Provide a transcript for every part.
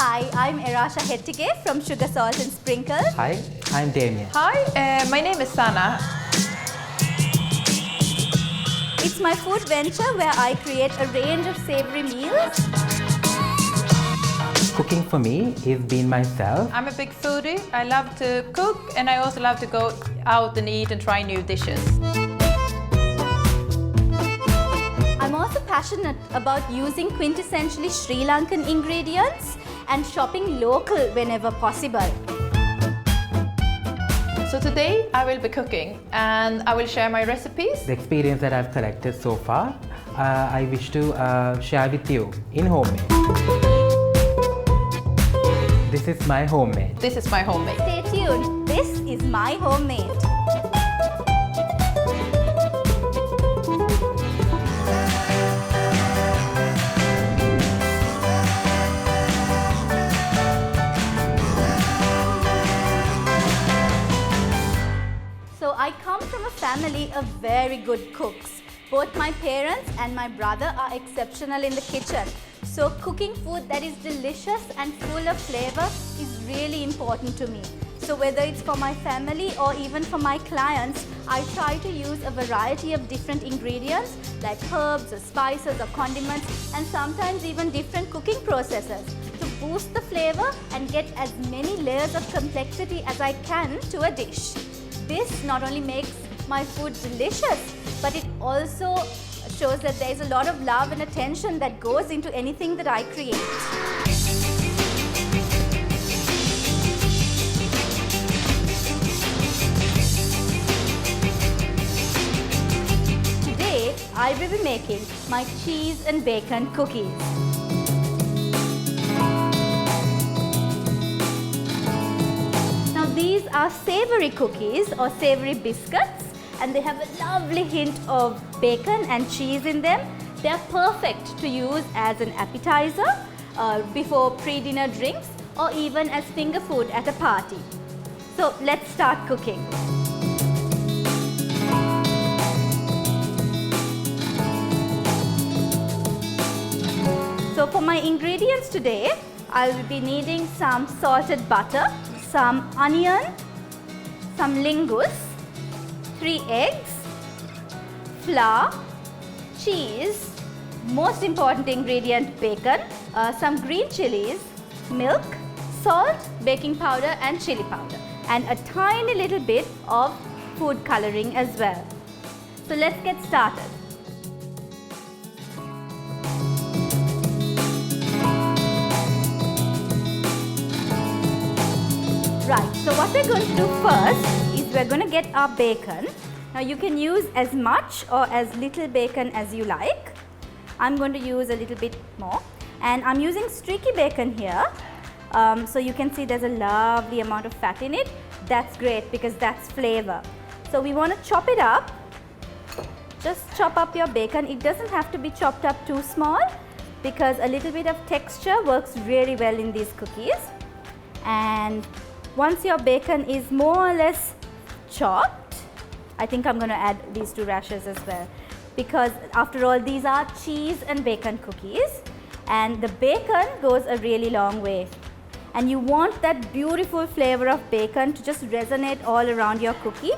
Hi, I'm Erasha Hettige from Sugar, Salt and Sprinkles. Hi, I'm Damien. Hi, my name is Sanna. It's my food venture where I create a range of savory meals. Cooking for me is being myself. I'm a big foodie. I love to cook and I also love to go out and eat and try new dishes. I'm also passionate about using quintessentially Sri Lankan ingredients and shopping local whenever possible. So today I will be cooking and I will share my recipes. The experience that I've collected so far, I wish to share with you in homemade. This is my homemade. This is my homemade. Stay tuned. This is my homemade. So I come from a family of very good cooks. Both my parents and my brother are exceptional in the kitchen. So cooking food that is delicious and full of flavor is really important to me. So whether it's for my family or even for my clients, I try to use a variety of different ingredients like herbs or spices or condiments and sometimes even different cooking processes to boost the flavor and get as many layers of complexity as I can to a dish. This not only makes my food delicious, but it also shows that there is a lot of love and attention that goes into anything that I create. Today, I will be making my cheese and bacon cookies. Now these are savory cookies or savory biscuits, and they have a lovely hint of bacon and cheese in them. They are perfect to use as an appetizer before pre-dinner drinks or even as finger food at a party. So let's start cooking. So for my ingredients today, I will be needing some salted butter, some onion, some linguine, 3 eggs, flour, cheese, most important ingredient bacon, some green chilies, milk, salt, baking powder and chili powder, and a tiny little bit of food coloring as well. So let's get started. Right, so what we're going to do first is we're going to get our bacon. Now you can use as much or as little bacon as you like. I'm going to use a little bit more, and I'm using streaky bacon here. So you can see there's a lovely amount of fat in it. That's great because that's flavor. So we want to chop it up. Just chop up your bacon. It doesn't have to be chopped up too small because a little bit of texture works really well in these cookies. And once your bacon is more or less chopped, I think I'm going to add these 2 rashers as well, because after all these are cheese and bacon cookies and the bacon goes a really long way, and you want that beautiful flavor of bacon to just resonate all around your cookie,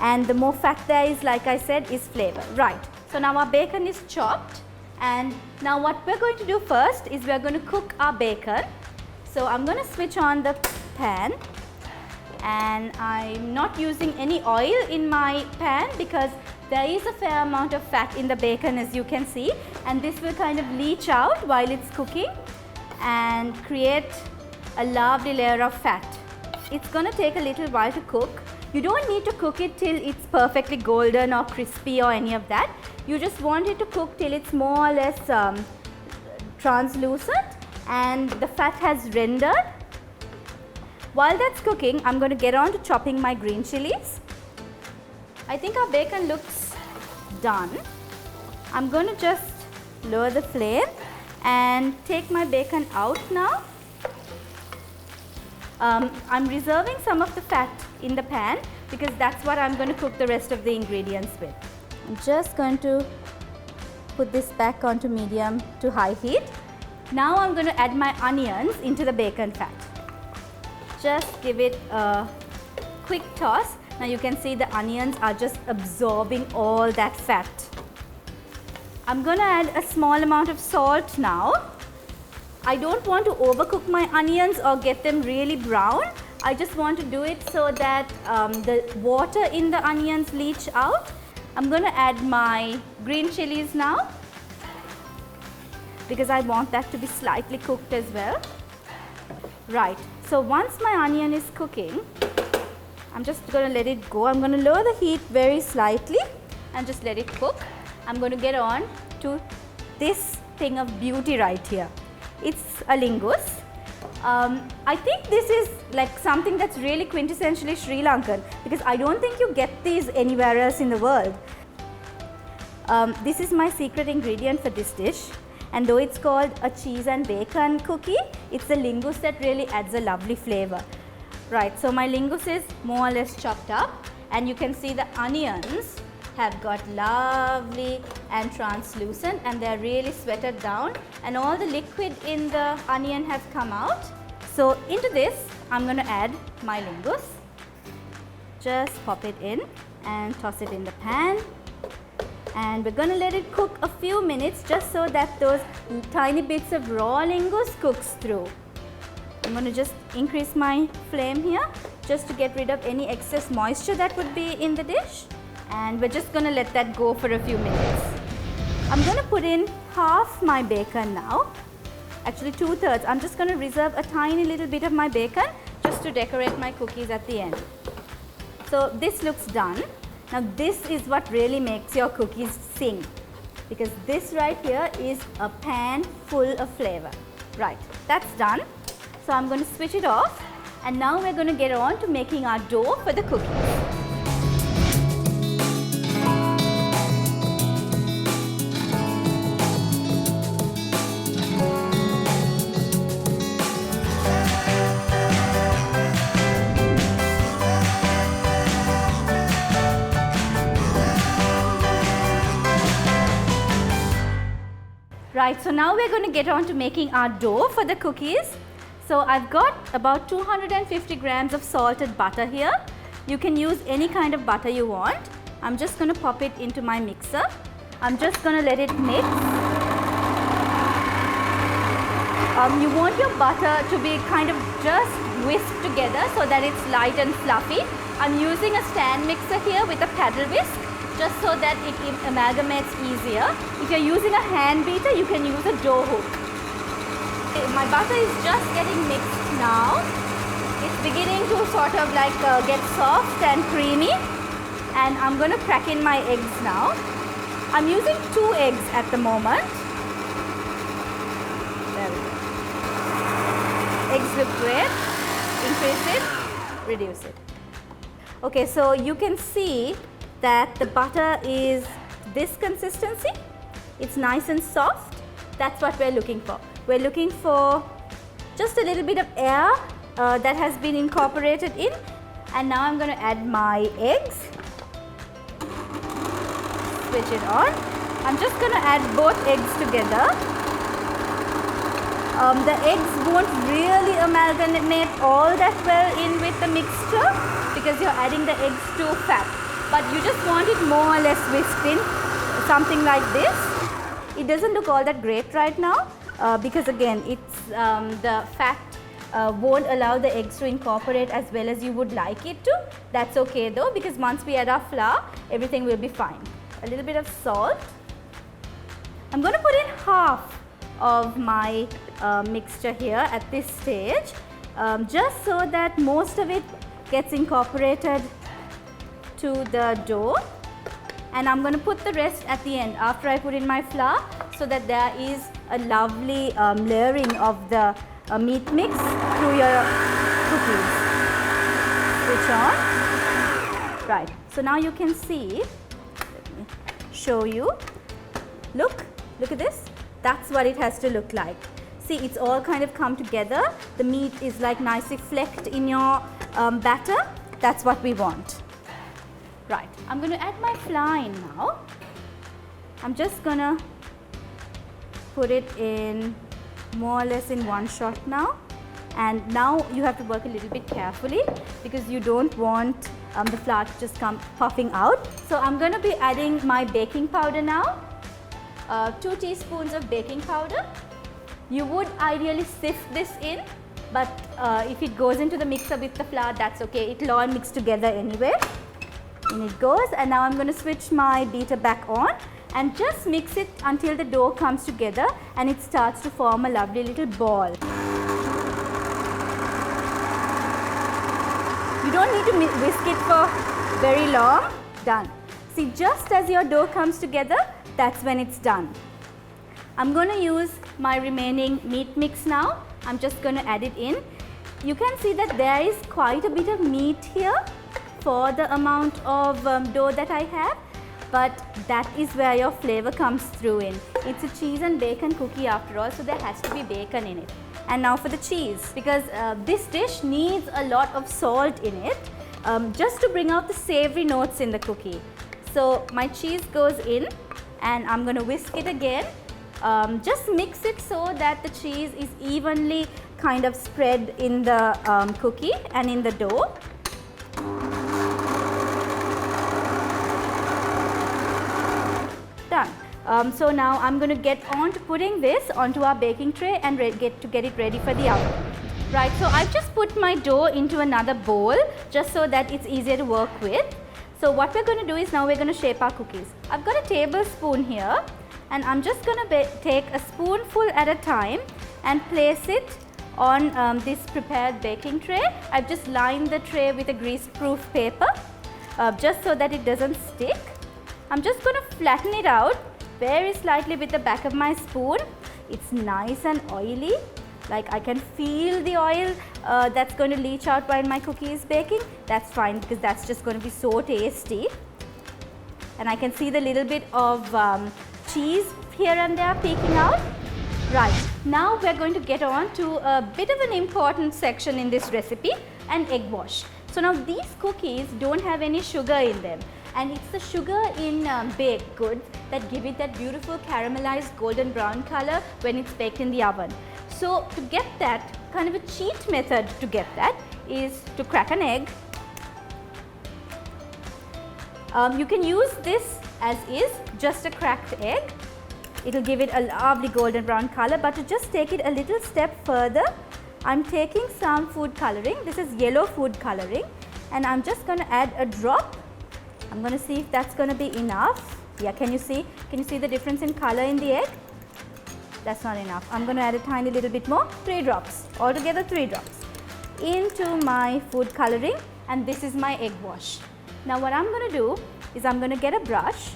and the more fat there is, like I said, is flavor. Right, so now our bacon is chopped, and now what we're going to do first is we're going to cook our bacon. So I'm going to switch on the pan, and I'm not using any oil in my pan because there is a fair amount of fat in the bacon, as you can see, and this will kind of leach out while it's cooking and create a lovely layer of fat. It's going to take a little while to cook. You don't need to cook it till it's perfectly golden or crispy or any of that. You just want it to cook till it's more or less translucent and the fat has rendered. While that's cooking, I'm going to get on to chopping my green chilies. I think our bacon looks done. I'm going to just lower the flame and take my bacon out now. I'm reserving some of the fat in the pan because that's what I'm going to cook the rest of the ingredients with. I'm just going to put this back onto medium to high heat Now I'm going to add my onions into the bacon fat. Just give it a quick toss. Now you can see the onions are just absorbing all that fat. I'm going to add a small amount of salt now. I don't want to overcook my onions or get them really brown. I just want to do it so that the water in the onions leach out. I'm going to add my green chilies now, because I want that to be slightly cooked as well. Right, so once my onion is cooking, I'm just going to let it go. I'm going to lower the heat very slightly and just let it cook. I'm going to get on to this thing of beauty right here. It's a lingus. I think this is like something that's really quintessentially Sri Lankan, because I don't think you get these anywhere else in the world. This is my secret ingredient for this dish, and though it's called a cheese and bacon cookie, it's the lingus that really adds a lovely flavor. Right, so my lingus is more or less chopped up, and you can see the onions have got lovely and translucent, and they're really sweated down, and all the liquid in the onion has come out. So into this, I'm going to add my lingus. Just pop it in and toss it in the pan. And we're going to let it cook a few minutes just so that those tiny bits of raw lingus cooks through. I'm going to just increase my flame here just to get rid of any excess moisture that would be in the dish. And we're just going to let that go for a few minutes. I'm going to put in half my bacon now. Actually 2/3. I'm just going to reserve a tiny little bit of my bacon just to decorate my cookies at the end. So this looks done. Now this is what really makes your cookies sing, because this right here is a pan full of flavor. Right, that's done. So I'm going to switch it off, and now we're going to get on to making our dough for the cookies. Right, so now we're going to get on to making our dough for the cookies. So I've got about 250 grams of salted butter here. You can use any kind of butter you want. I'm just going to pop it into my mixer. I'm just going to let it mix. You want your butter to be kind of just whisked together so that it's light and fluffy. I'm using a stand mixer here with a paddle whisk, just so that it amalgamates easier. If you're using a hand beater, you can use a dough hook. Okay, my butter is just getting mixed now. It's beginning to sort of like get soft and creamy, and I'm going to crack in my eggs now. I'm using 2 eggs at the moment. There we go. Eggs look great. Increase it, reduce it. Okay, so you can see that the butter is this consistency. It's nice and soft. That's what we're looking for. We're looking for just a little bit of air that has been incorporated in. And now I'm going to add my eggs. Switch it on. I'm just going to add both eggs together. The eggs won't really amalgamate all that well in with the mixture because you're adding the eggs too fat. But you just want it more or less whisked in, something like this. It doesn't look all that great right now because again, it's the fat won't allow the eggs to incorporate as well as you would like it to. That's okay though, because once we add our flour, everything will be fine. A little bit of salt. I'm going to put in half of my mixture here at this stage, just so that most of it gets incorporated to the dough, and I'm going to put the rest at the end after I put in my flour, so that there is a lovely layering of the meat mix through your cookies. Switch on. Right, so now you can see, let me show you. Look at this. That's what it has to look like. See, it's all kind of come together. The meat is like nicely flecked in your batter. That's what we want. Right, I'm going to add my flour in now. I'm just going to put it in more or less in one shot now. And now you have to work a little bit carefully because you don't want the flour to just come puffing out. So I'm going to be adding my baking powder now. 2 teaspoons of baking powder. You would ideally sift this in, but if it goes into the mixer with the flour, that's okay. It'll all mix together anyway. In it goes, and now I'm going to switch my beater back on and just mix it until the dough comes together and it starts to form a lovely little ball. You don't need to whisk it for very long. Done. See, just as your dough comes together, that's when it's done. I'm going to use my remaining meat mix now. I'm just going to add it in. You can see that there is quite a bit of meat here for the amount of dough that I have, but that is where your flavor comes through in. It's a cheese and bacon cookie after all, so there has to be bacon in it. And now for the cheese, because this dish needs a lot of salt in it just to bring out the savory notes in the cookie. So my cheese goes in and I'm going to whisk it again. Just mix it so that the cheese is evenly kind of spread in the cookie and in the dough. Done. So now I'm going to get on to putting this onto our baking tray and get it ready for the oven. Right, so I've just put my dough into another bowl just so that it's easier to work with. So what we're going to do is now we're going to shape our cookies. I've got a tablespoon here and I'm just going to take a spoonful at a time and place it on this prepared baking tray. I've just lined the tray with a grease-proof paper just so that it doesn't stick. I'm just going to flatten it out very slightly with the back of my spoon. It's nice and oily. Like I can feel the oil that's going to leach out while my cookie is baking. That's fine because that's just going to be so tasty. And I can see the little bit of cheese here and there peeking out. Right, now we're going to get on to a bit of an important section in this recipe, an egg wash. So now these cookies don't have any sugar in them. And it's the sugar in baked goods that give it that beautiful caramelized golden brown color when it's baked in the oven. So to get that, kind of a cheat method to get that is to crack an egg. You can use this as is, just a cracked egg. It'll give it a lovely golden brown color, but to just take it a little step further, I'm taking some food coloring. This is yellow food coloring, and I'm just going to add a drop. I'm going to see if that's going to be enough. Yeah, can you see the difference in color in the egg? That's not enough. I'm going to add a tiny little bit more, 3 drops, altogether 3 drops into my food coloring, and this is my egg wash. Now what I'm going to do is I'm going to get a brush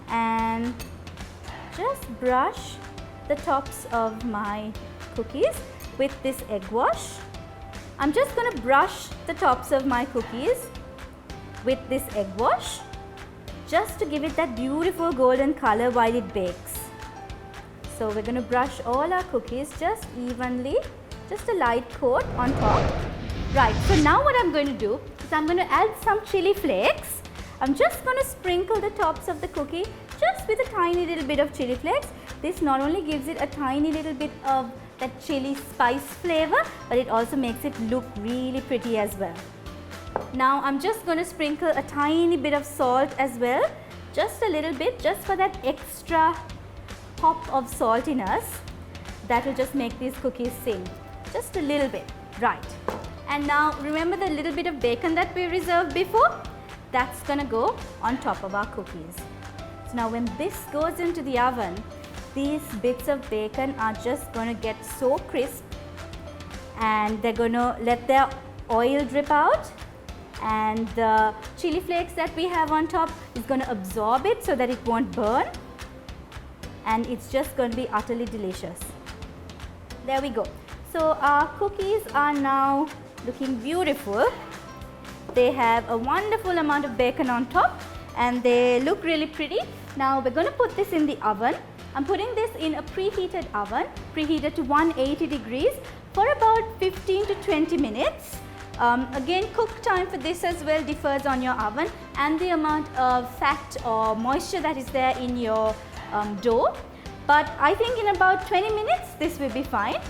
and just brush the tops of my cookies with this egg wash. I'm just going to brush the tops of my cookies with this egg wash just to give it that beautiful golden color while it bakes. So we're going to brush all our cookies just evenly, just a light coat on top. Right, so now what I'm going to do is I'm going to add some chili flakes. I'm just going to sprinkle the tops of the cookie just with a tiny little bit of chili flakes. This not only gives it a tiny little bit of that chili spice flavor, but it also makes it look really pretty as well. Now I'm just going to sprinkle a tiny bit of salt as well, just a little bit, just for that extra pop of saltiness that will just make these cookies sing. Just a little bit, right. And now remember the little bit of bacon that we reserved before? That's going to go on top of our cookies. So now when this goes into the oven, these bits of bacon are just going to get so crisp and they're going to let their oil drip out, and the chili flakes that we have on top is going to absorb it so that it won't burn, and it's just going to be utterly delicious. There we go. So our cookies are now looking beautiful. They have a wonderful amount of bacon on top and they look really pretty. Now we're going to put this in the oven. I'm putting this in a preheated oven, preheated to 180 degrees for about 15 to 20 minutes. Again, cook time for this as well differs on your oven and the amount of fat or moisture that is there in your dough. but I think in about 20 minutes this will be fine.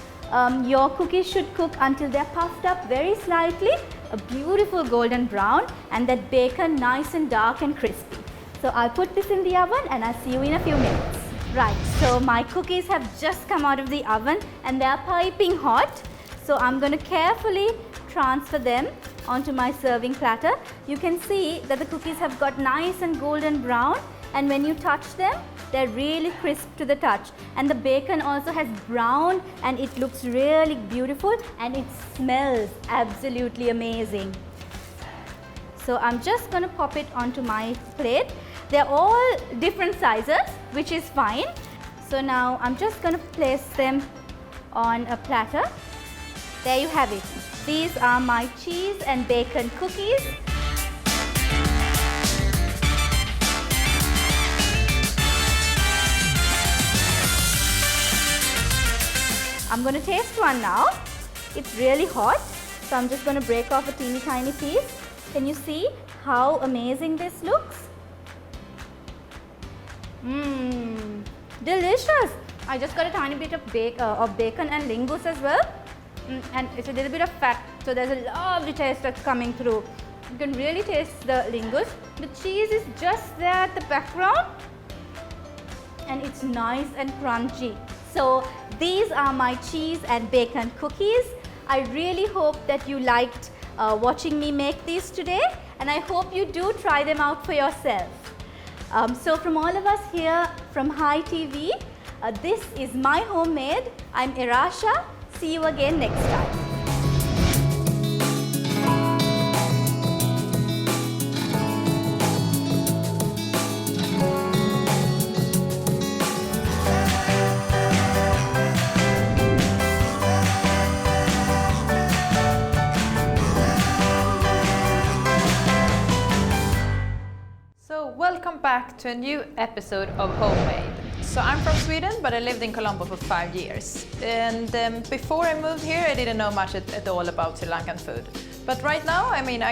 Your cookies should cook until they're puffed up very slightly, a beautiful golden brown, and that bacon nice and dark and crispy. So I'll put this in the oven and I'll see you in a few minutes. Right, so my cookies have just come out of the oven and they're piping hot. So I'm going to carefully transfer them onto my serving platter. You can see that the cookies have got nice and golden brown, and when you touch them, they're really crisp to the touch. And the bacon also has browned and it looks really beautiful and it smells absolutely amazing. So I'm just going to pop it onto my plate. They're all different sizes, which is fine. So now I'm just going to place them on a platter. There you have it. These are my cheese and bacon cookies. I'm going to taste one now. It's really hot, so I'm just going to break off a teeny tiny piece. Can you see how amazing this looks? Delicious! I just got a tiny bit of bacon and lingus as well. And it's a little bit of fat, so there's a lovely taste that's coming through. You can really taste the lingus. The cheese is just there at the background and it's nice and crunchy. So these are my cheese and bacon cookies. I really hope that you liked watching me make these today, and I hope you do try them out for yourself. So from all of us here from Hi TV, this is my homemade. I'm Erasha. See you again next time. Welcome back to a new episode of Homemade. So I'm from Sweden, but I lived in Colombo for 5 years. And before I moved here, I didn't know much at all about Sri Lankan food. But right now, I mean,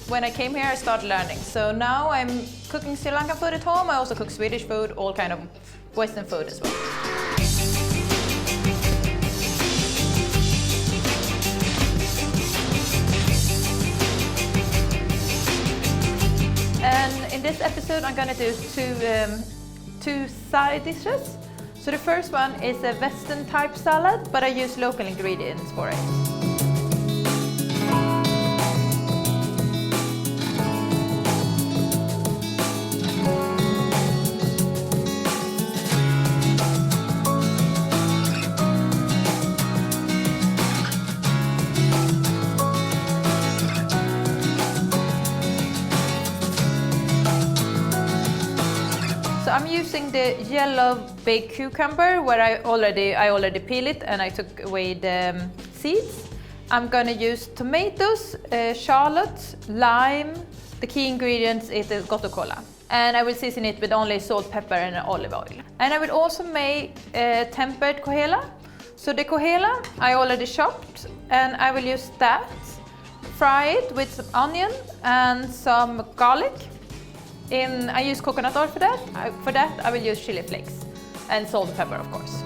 when I came here, I started learning. So now I'm cooking Sri Lankan food at home. I also cook Swedish food, all kind of Western food as well. And in this episode, I'm gonna do two side dishes. So the first one is a Western type salad, but I use local ingredients for it. So I'm using the yellow big cucumber where I already peel it and I took away the seeds. I'm gonna use tomatoes, shallots, lime. The key ingredients is the gotto cola. And I will season it with only salt, pepper and olive oil. And I will also make tempered kohela. So the kohela I already chopped and I will use that. Fry it with some onion and some garlic. I use coconut oil for that. For that I will use chili flakes and salt and pepper, of course.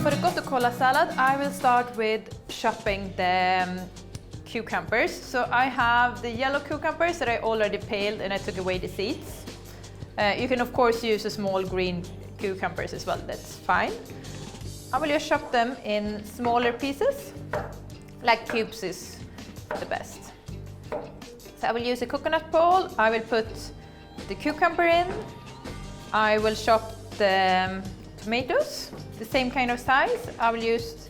For the gotto cola salad, I will start with chopping the cucumbers. So I have the yellow cucumbers that I already peeled and I took away the seeds. You can of course use a small green cucumbers as well, that's fine. I will just chop them in smaller pieces, like cubes is the best. So I will use a coconut bowl, I will put the cucumber in, I will chop the tomatoes, the same kind of size, I will use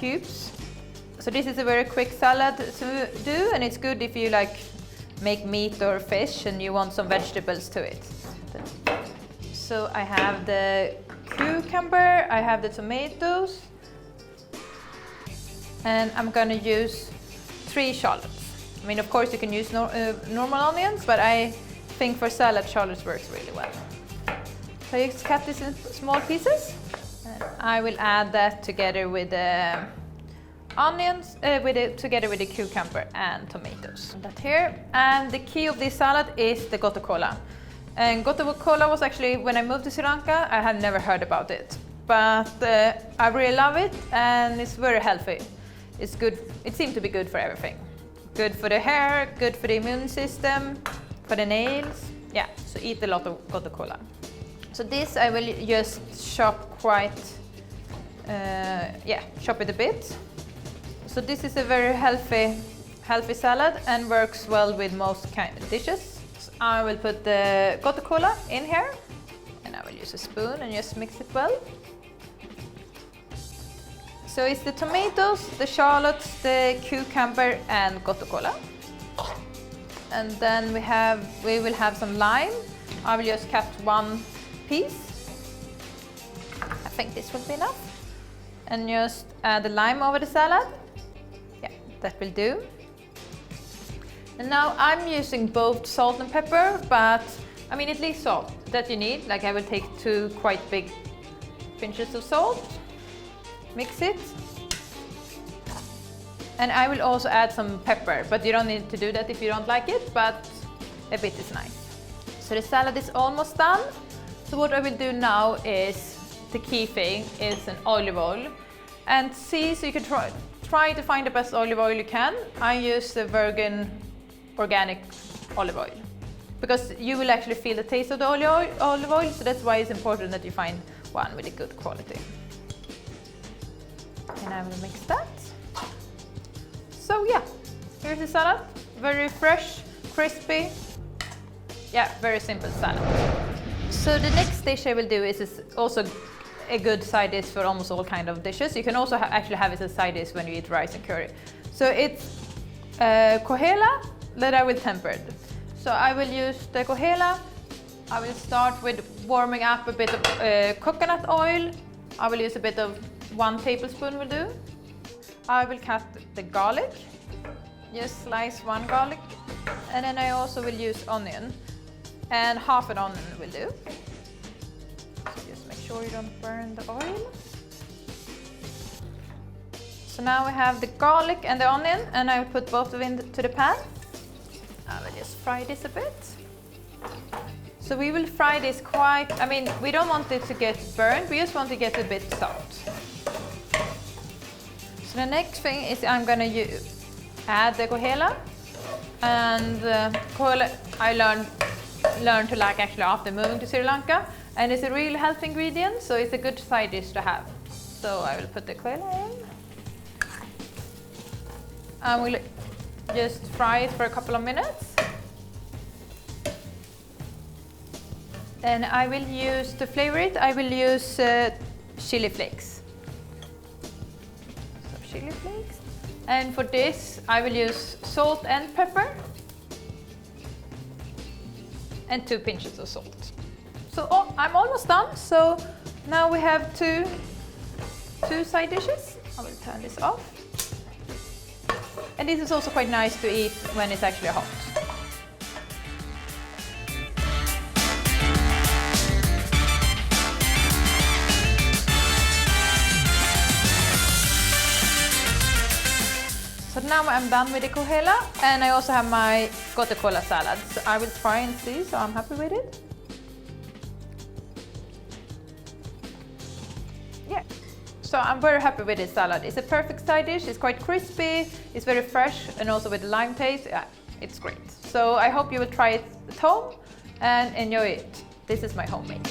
cubes. So this is a very quick salad to do, and it's good if you make meat or fish and you want some vegetables to it. So I have the cucumber, I have the tomatoes, and I'm gonna use 3 shallots. I mean, of course you can use normal onions, but I think for salad, shallots works really well. So I just cut this in small pieces. And I will add that together with the onions, together with the cucumber and tomatoes. That here. And the key of this salad is the gotu kola. And gotu kola was actually, when I moved to Sri Lanka, I had never heard about it. But I really love it, and it's very healthy. It's good. It seems to be good for everything. Good for the hair, good for the immune system, for the nails. Yeah, so eat a lot of gotu kola. So this I will just chop quite, chop it a bit. So this is a very healthy salad and works well with most kind of dishes. So I will put the gotu kola in here, and I will use a spoon and just mix it well. So it's the tomatoes, the shallots, the cucumber and gotu kola. And then we will have some lime. I will just cut one piece. I think this will be enough. And just add the lime over the salad. Yeah, that will do. And now I'm using both salt and pepper, but I mean at least salt that you need. Like I will take 2 quite big pinches of salt. Mix it. And I will also add some pepper, but you don't need to do that if you don't like it, but a bit is nice. So the salad is almost done. So what I will do now is, the key thing is an olive oil. And so you can try to find the best olive oil you can. I use the virgin organic olive oil, because you will actually feel the taste of the olive oil, so that's why it's important that you find one with a good quality. And I will mix that. So yeah, here's the salad. Very fresh, crispy. Yeah, very simple salad. So the next dish I will do is also a good side dish for almost all kind of dishes. You can also actually have it as a side dish when you eat rice and curry. So it's kohela that I will temper. So I will use the kohela. I will start with warming up a bit of coconut oil. I will use a bit of 1 tablespoon will do. I will cut the garlic. Just slice 1 garlic. And then I also will use onion. And half an onion will do. So just make sure you don't burn the oil. So now we have the garlic and the onion, and I will put both of them into the pan. I will just fry this a bit. So we will fry this quite, I mean, we don't want it to get burned, we just want to get a bit soft. So the next thing is I'm gonna add the kohela. And kohela I learned to like actually after moving to Sri Lanka. And it's a really healthy ingredient, so it's a good side dish to have. So I will put the kohela in. I will just fry it for a couple of minutes. And I will use, to flavor it, I will use chili flakes. So chili flakes. And for this, I will use salt and pepper. And 2 pinches of salt. So I'm almost done. So now we have two side dishes. I will turn this off. And this is also quite nice to eat when it's actually hot. So now I'm done with the kohela, and I also have my gotu kola salad. So I will try and see, so I'm happy with it. Yeah. So I'm very happy with this salad. It's a perfect side dish. It's quite crispy, it's very fresh, and also with the lime taste, it's great. So I hope you will try it at home and enjoy it. This is my homemade.